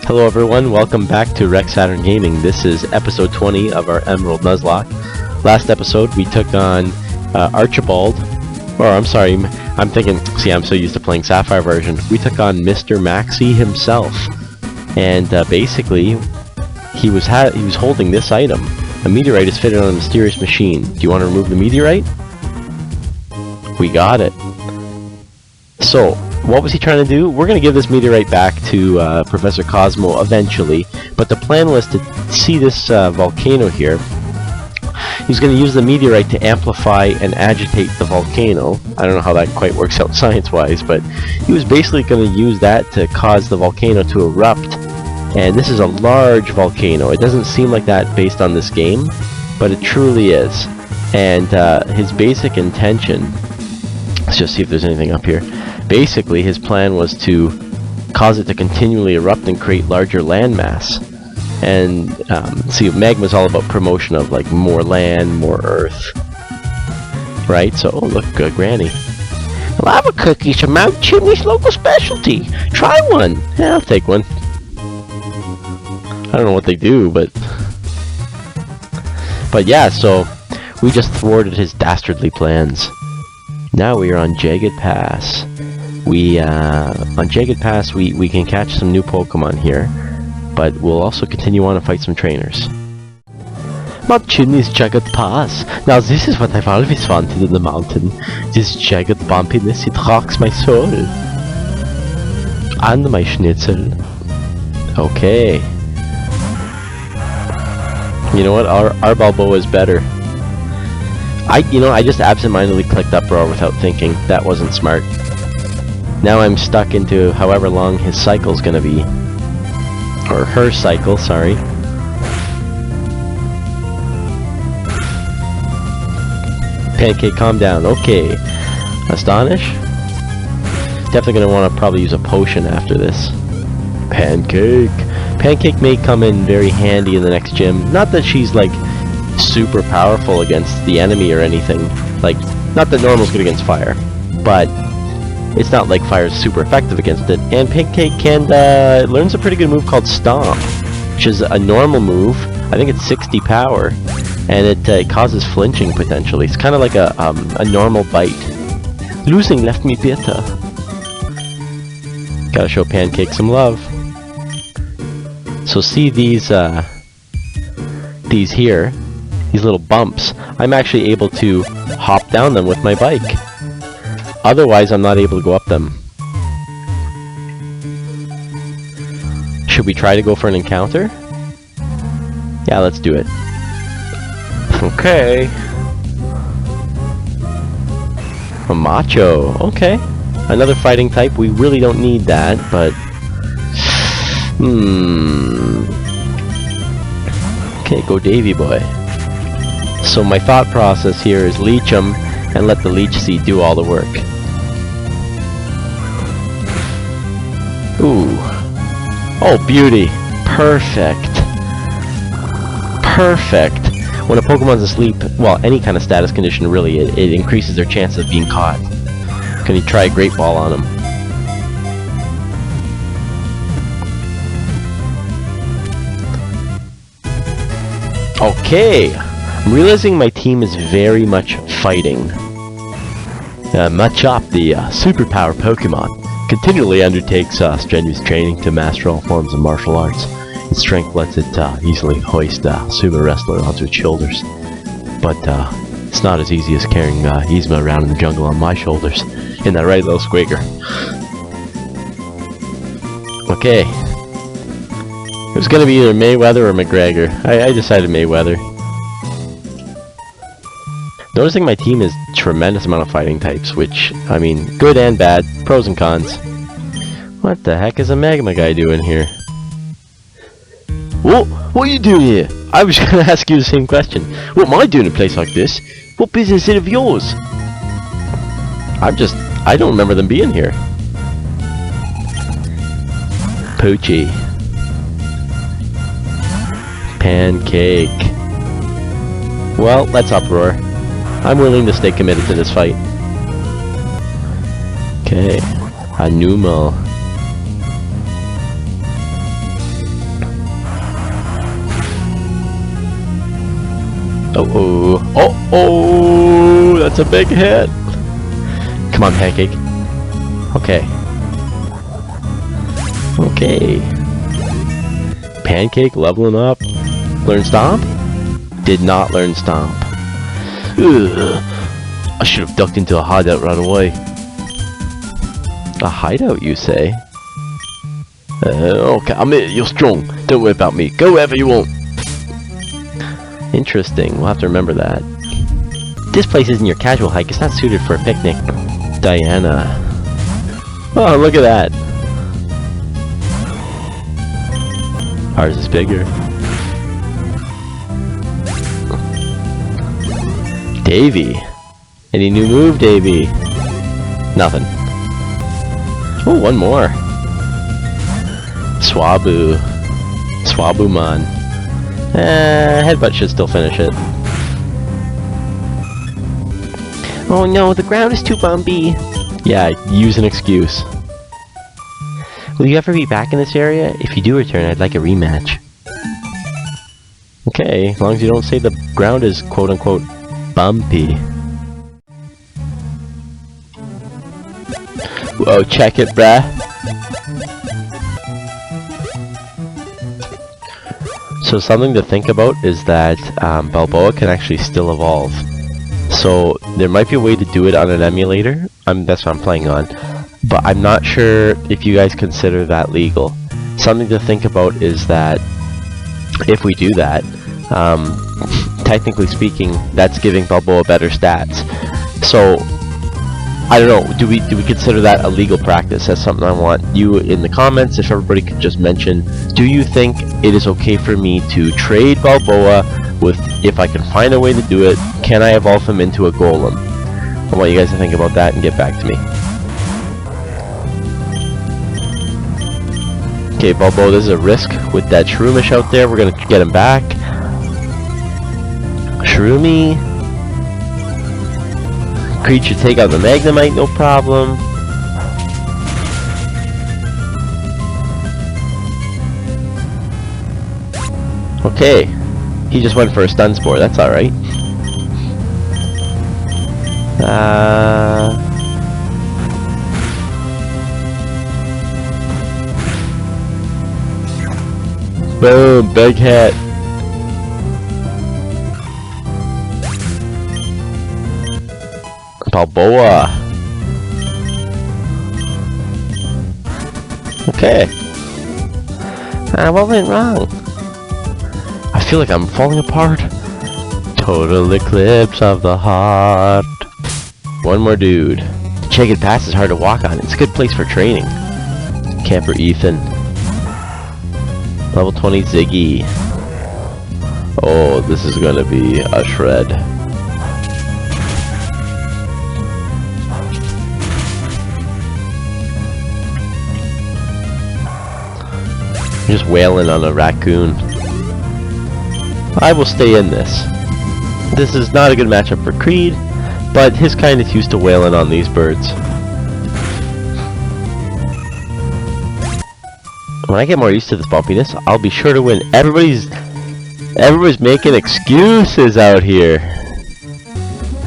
Hello everyone, welcome back to Rex Saturn Gaming. This is episode 20 of our Emerald Nuzlocke. Last episode we took on Archibald, or I'm sorry, I'm thinking, see I'm so used to playing Sapphire version. We took on Mr. Maxi himself, and basically he was holding this item. A meteorite is fitted on a mysterious machine. Do you want to remove the meteorite? We got it. So, what was he trying to do? We're going to give this meteorite back to Professor Cosmo eventually, but the plan was to see this volcano here. He's going to use the meteorite to amplify and agitate the volcano. I don't know how that quite works out science-wise, but he was basically going to use that to cause the volcano to erupt. And this is a large volcano. It doesn't seem like that based on this game, but it truly is. And his basic intention... Let's just see if there's anything up here. Basically, his plan was to cause it to continually erupt and create larger landmass. And see, magma's all about promotion of like more land, more earth, right? So, oh look, Granny. Lava cookies are Mount Chimney's local specialty. Try one. Yeah, I'll take one. I don't know what they do, but yeah. So we just thwarted his dastardly plans. Now we are on Jagged Pass. On Jagged Pass we can catch some new Pokemon here, but we'll also continue on and fight some trainers. Mount Chimney's Jagged Pass. Now this is what I've always wanted in the mountain. This jagged bumpiness, it rocks my soul. And my schnitzel. Okay. You know what, our Balboa is better. I just absentmindedly clicked uproar without thinking. That wasn't smart. Now I'm stuck into however long his cycle's gonna be. Or her cycle, sorry. Pancake, calm down. Okay. Astonish? Definitely gonna want to probably use a potion after this. Pancake! Pancake may come in very handy in the next gym. Not that she's like super powerful against the enemy or anything. Like, not that normal's good against fire, but it's not like fire's super effective against it. And Pancake can learns a pretty good move called Stomp, which is a normal move. I think it's 60 power, and it causes flinching potentially. It's kind of like a normal bite. Losing left me bitter. Gotta show Pancake some love. So see these here, these little bumps. I'm actually able to hop down them with my bike. Otherwise, I'm not able to go up them. Should we try to go for an encounter? Yeah, let's do it. Okay. A Macho. Okay. Another fighting type. We really don't need that, but... Okay, go Davy boy. So my thought process here is leech him and let the leech seed do all the work. Ooh. Oh, beauty. Perfect. Perfect. When a Pokemon's asleep, well, any kind of status condition really, it increases their chance of being caught. Can you try a Great Ball on him? Okay. I'm realizing my team is very much fighting. Machop, the superpower Pokemon, continually undertakes strenuous training to master all forms of martial arts. Its strength lets it easily hoist a sumo wrestler onto its shoulders. But it's not as easy as carrying Yzma around in the jungle on my shoulders. Isn't that right, little squeaker? Okay. It was gonna be either Mayweather or McGregor. I decided Mayweather. Noticing my team is tremendous amount of fighting types, which, I mean, good and bad, pros and cons. What the heck is a magma guy doing here? Whoa, what are you doing here? I was gonna ask you the same question. What am I doing in a place like this? What business is it of yours? I don't remember them being here. Poochie. Pancake. Well, let's uproar. I'm willing to stay committed to this fight. Okay. Anumal. Oh, that's a big hit. Come on, Pancake. Okay. Pancake leveling up. Learn Stomp? Did not learn Stomp. Ugh. I should have ducked into a hideout right away. A hideout, you say? Okay, I'm it. You're strong. Don't worry about me. Go wherever you want. Interesting. We'll have to remember that. This place isn't your casual hike. It's not suited for a picnic. Diana. Oh, look at that. Ours is bigger. Davy. Any new move, Davy? Nothing. Oh, one more. Swabumon. Headbutt should still finish it. Oh no, the ground is too bumpy. Yeah, use an excuse. Will you ever be back in this area? If you do return, I'd like a rematch. Okay, as long as you don't say the ground is quote-unquote bumpy. Whoa, check it, bruh. So something to think about is that Balboa can actually still evolve. So there might be a way to do it on an emulator. That's what I'm playing on. But I'm not sure if you guys consider that legal. Something to think about is that if we do that, technically speaking, that's giving Balboa better stats. So I don't know, do we consider that a legal practice? That's something I want you in the comments, if everybody could just mention, do you think it is okay for me to trade Balboa with, if I can find a way to do it, can I evolve him into a golem? I want you guys to think about that and get back to me. Okay, Balboa, there's a risk with that Shroomish out there. We're gonna get him back. Shroomy. Creature take out the Magnemite, no problem. Okay, he just went for a Stun Spore, that's alright. Boom, big hit. Balboa. Okay. What went wrong? I feel like I'm falling apart. Total eclipse of the heart. One more dude. Jagged Pass is hard to walk on. It's a good place for training. Camper Ethan. Level 20 Ziggy. Oh, this is gonna be a shred. Just wailing on a raccoon. I will stay in this. This is not a good matchup for Creed, but his kind is used to wailing on these birds. When I get more used to this bumpiness, I'll be sure to win. Everybody's making excuses out here.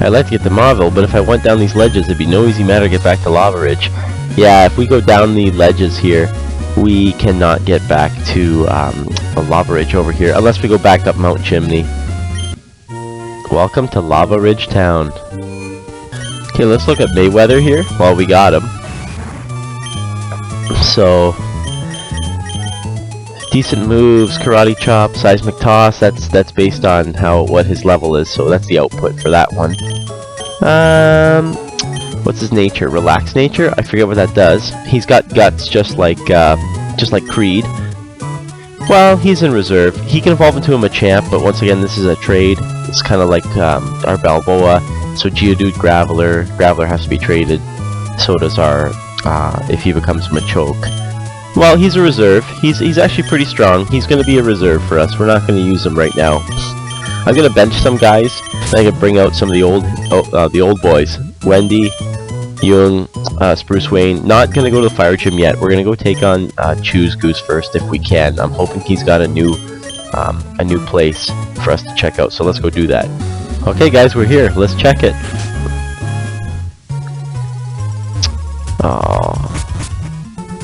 I'd like to get to Marvel, but if I went down these ledges, it'd be no easy matter to get back to Lavaridge. Yeah, if we go down the ledges here, we cannot get back to the Lavaridge over here, unless we go back up Mount Chimney. Welcome to Lavaridge Town. Okay, let's look at Mayweather here while we got him. So, decent moves, karate chop, seismic toss. That's based on what his level is. So that's the output for that one. What's his nature? Relaxed nature? I forget what that does. He's got guts, just like Creed. Well, he's in reserve. He can evolve into a Machamp, but once again, this is a trade. It's kind of like our Balboa. So Geodude, Graveler. Graveler has to be traded. So does our if he becomes Machoke. Well, he's a reserve. He's actually pretty strong. He's going to be a reserve for us. We're not going to use him right now. I'm going to bench some guys. And I can bring out some of the old boys. Wendy, Jung, Spruce Wayne. Not going to go to the fire gym yet. We're going to go take on Choose Goose first if we can. I'm hoping he's got a new a new place for us to check out. So let's go do that. Okay guys, we're here. Let's check it. Oh.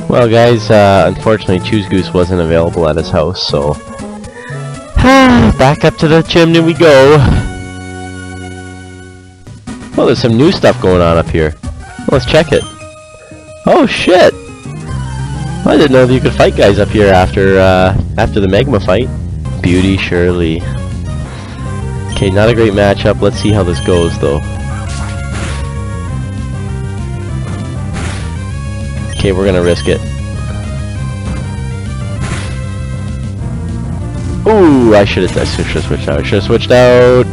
Well guys, unfortunately Choose Goose wasn't available at his house, so back up to the chimney we go. Well, there's some new stuff going on up here. Let's check it. Oh shit! I didn't know that you could fight guys up here after the Magma fight. Beauty Shirley. Okay, not a great matchup. Let's see how this goes though. Okay, we're gonna risk it. Ooh, I should have switched out. I should have switched out.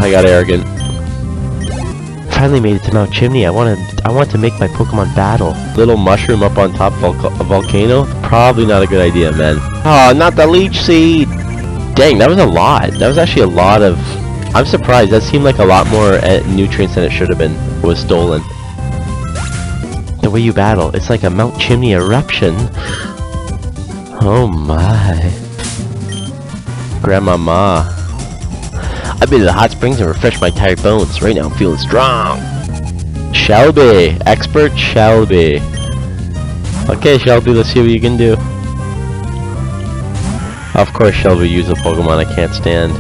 I got arrogant. Finally made it to Mount Chimney. I want to make my Pokemon battle. Little mushroom up on top of a volcano? Probably not a good idea, man. Oh, not the leech seed! Dang, that was a lot. That was actually a lot of... I'm surprised. That seemed like a lot more nutrients than it should have been. It was stolen. The way you battle, it's like a Mount Chimney eruption. Oh my. Grandmama. I've been to the hot springs and refreshed my tired bones. Right now I'm feeling strong. Shelby. Expert Shelby. Okay, Shelby, let's see what you can do. Of course Shelby used a Pokemon I can't stand.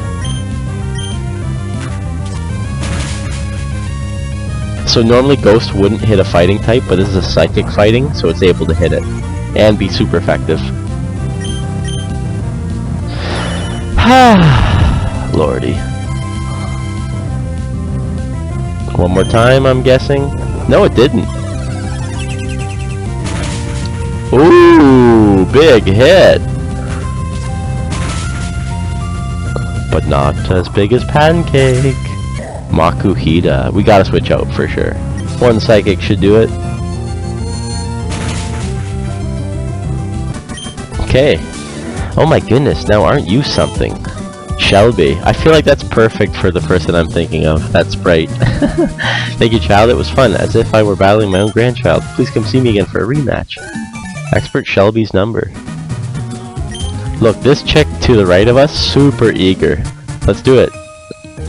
So normally Ghost wouldn't hit a fighting type, but this is a psychic fighting, so it's able to hit it. And be super effective. Lordy. One more time, I'm guessing. No, it didn't. Ooh, big hit. But not as big as Pancake. Makuhita. We gotta switch out for sure. One psychic should do it. Okay. Oh my goodness, now aren't you something? Shelby. I feel like that's perfect for the person I'm thinking of. That sprite. Thank you, child. It was fun. As if I were battling my own grandchild. Please come see me again for a rematch. Expert Shelby's number. Look, this chick to the right of us, super eager. Let's do it.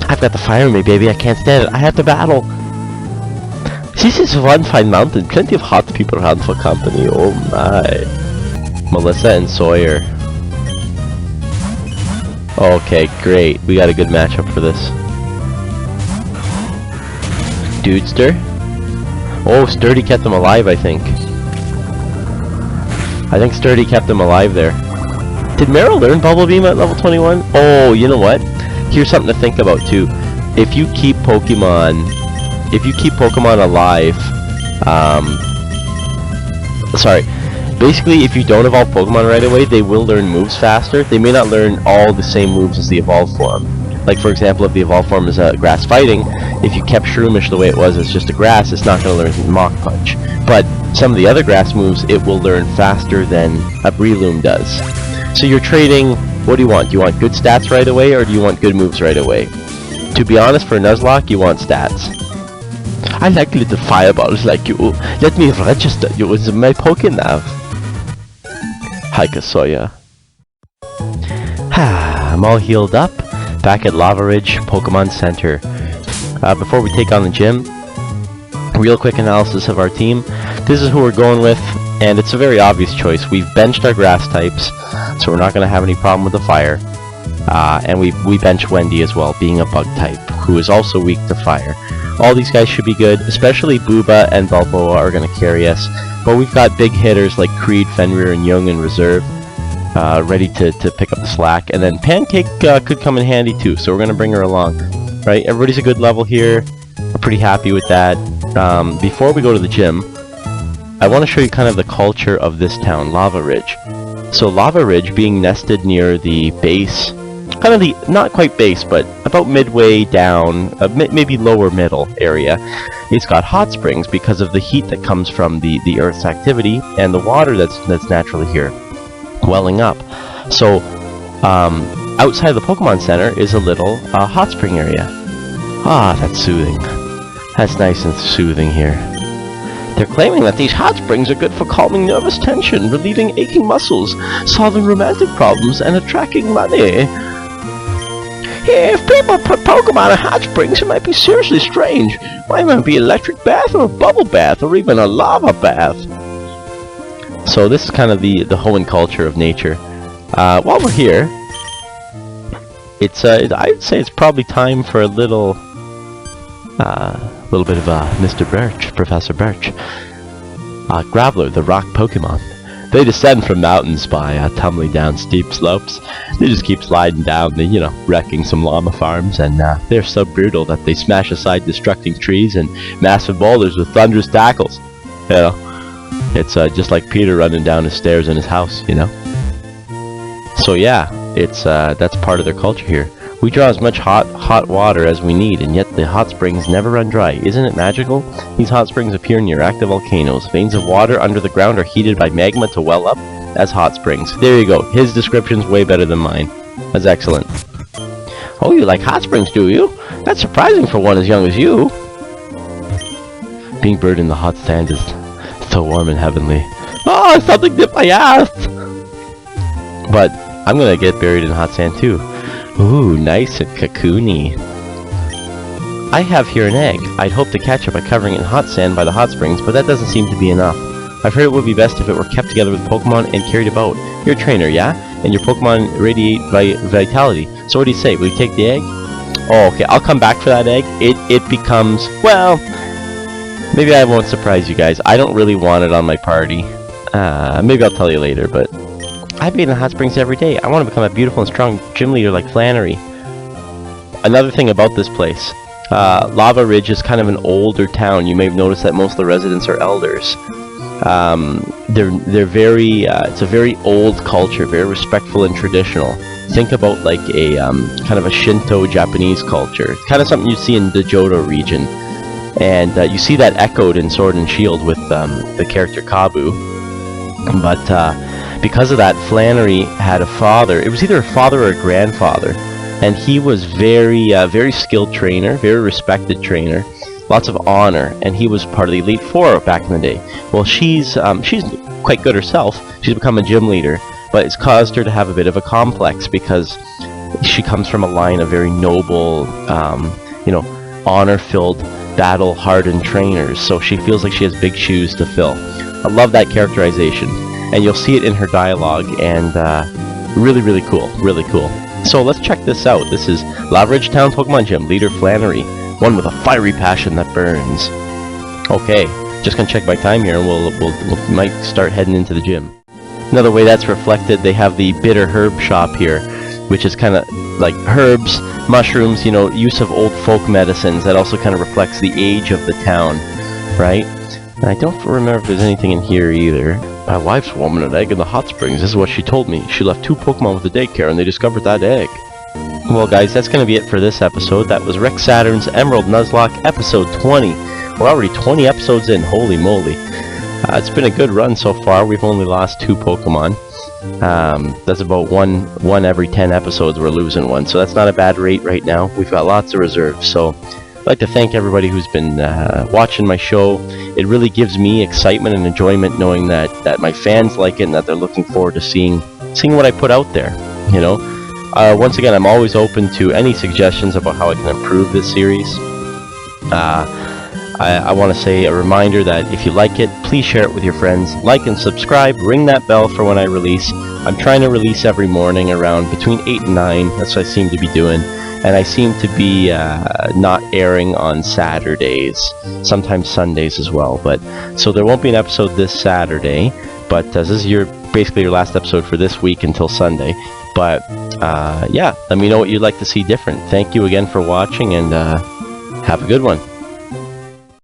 I've got the fire in me, baby. I can't stand it. I have to battle. This is one fine mountain. Plenty of hot people around for company. Oh my. Melissa and Sawyer. Okay, great. We got a good matchup for this. Dudester. Oh, Sturdy kept them alive, I think. I think Sturdy kept them alive there. Did Meryl learn Bubble Beam at level 21? Oh, you know what? Here's something to think about too. If you keep Pokemon alive, basically if you don't evolve Pokemon right away, they will learn moves faster. They may not learn all the same moves as the evolved form. Like for example, if the evolved form is a grass fighting, if you kept Shroomish the way it was, it's just a grass, it's not going to learn Mach Punch. But some of the other grass moves, it will learn faster than a Breloom does. So you're trading, what do you want? Do you want good stats right away, or do you want good moves right away? To be honest, for Nuzlocke, you want stats. I like little fireballs like you. Let me register you as my Pokénav. Hi, Kasoya. I'm all healed up. Back at Lavaridge Pokemon Center. Before we take on the gym, real quick analysis of our team. This is who we're going with, and it's a very obvious choice. We've benched our grass types, so we're not going to have any problem with the fire. And we bench Wendy as well, being a bug type, who is also weak to fire. All these guys should be good, especially Booba and Balboa are going to carry us. But we've got big hitters like Creed, Fenrir, and Young in reserve, ready to pick up the slack. And then Pancake could come in handy too, so we're going to bring her along. Right, everybody's a good level here. We're pretty happy with that. Before we go to the gym, I want to show you kind of the culture of this town, Lavaridge. So Lavaridge, being nested near the base, kind of the, not quite base, but about midway down, maybe lower middle area, it's got hot springs because of the heat that comes from the Earth's activity and the water that's naturally here, welling up. So outside the Pokemon Center is a little hot spring area. Ah, that's soothing. That's nice and soothing here. They're claiming that these hot springs are good for calming nervous tension, relieving aching muscles, solving romantic problems, and attracting money. If people put Pokemon in hot springs, it might be seriously strange. Why might it be an electric bath or a bubble bath or even a lava bath? So this is kind of the Hoenn culture of nature. While we're here, it's I'd say it's probably time for a little bit of Mr. Birch, Professor Birch. Graveler, the rock Pokemon. They descend from mountains by tumbling down steep slopes. They just keep sliding down, wrecking some llama farms, and they're so brutal that they smash aside destructing trees and massive boulders with thunderous tackles. It's just like Peter running down the stairs in his house, So yeah, it's that's part of their culture here. We draw as much hot water as we need, and yet the hot springs never run dry. Isn't it magical? These hot springs appear near active volcanoes. Veins of water under the ground are heated by magma to well up as hot springs. There you go. His description's way better than mine. That's excellent. Oh, you like hot springs, do you? That's surprising for one as young as you. Being buried in the hot sand is so warm and heavenly. Oh, something dipped my ass! But I'm gonna get buried in hot sand too. Ooh, nice and cocoony. I have here an egg. I'd hope to catch it by covering it in hot sand by the hot springs, but that doesn't seem to be enough. I've heard it would be best if it were kept together with Pokemon and carried about. You're a trainer, yeah? And your Pokemon radiate vitality. So what do you say? Will you take the egg? Oh, okay. I'll come back for that egg. It becomes... Well, maybe I won't surprise you guys. I don't really want it on my party. Maybe I'll tell you later, but... I bathe in hot springs every day. I want to become a beautiful and strong gym leader like Flannery. Another thing about this place, Lavaridge is kind of an older town. You may have noticed that most of the residents are elders. They're very, it's a very old culture, very respectful and traditional. Think about like a kind of a Shinto Japanese culture. It's kind of something you see in the Johto region, and you see that echoed in Sword and Shield with the character Kabu. But because of that, Flannery had a father. It was either a father or a grandfather, and he was very skilled trainer, very respected trainer, lots of honor, and he was part of the Elite Four back in the day. Well, she's quite good herself. She's become a gym leader, but it's caused her to have a bit of a complex because she comes from a line of very noble, honor-filled, battle-hardened trainers. So she feels like she has big shoes to fill. I love that characterization. And you'll see it in her dialogue, and really cool, really cool. So let's check this out. This is Lavaridge Town Pokemon Gym, leader Flannery, one with a fiery passion that burns. Okay, just gonna check my time here, and we might start heading into the gym. Another way that's reflected, they have the bitter herb shop here, which is kind of like herbs, mushrooms, use of old folk medicines. That also kind of reflects the age of the town, right? And I don't remember if there's anything in here either. My wife's warming an egg in the hot springs. This is what she told me. She left 2 Pokemon with the daycare and they discovered that egg. Well guys, that's going to be it for this episode. That was Rex Saturn's Emerald Nuzlocke episode 20. We're already 20 episodes in, holy moly. It's been a good run so far. We've only lost 2 Pokemon. That's about one every 10 episodes we're losing one. So that's not a bad rate right now. We've got lots of reserves. So I'd like to thank everybody who's been watching my show. It really gives me excitement and enjoyment knowing that my fans like it and that they're looking forward to seeing what I put out there. Once again, I'm always open to any suggestions about how I can improve this series. I want to say a reminder that if you like it, please share it with your friends. Like and subscribe. Ring that bell for when I release. I'm trying to release every morning around between 8 and 9. That's what I seem to be doing. And I seem to be not airing on Saturdays, sometimes Sundays as well. So there won't be an episode this Saturday, but this is basically your last episode for this week until Sunday. But yeah, let me know what you'd like to see different. Thank you again for watching, and have a good one.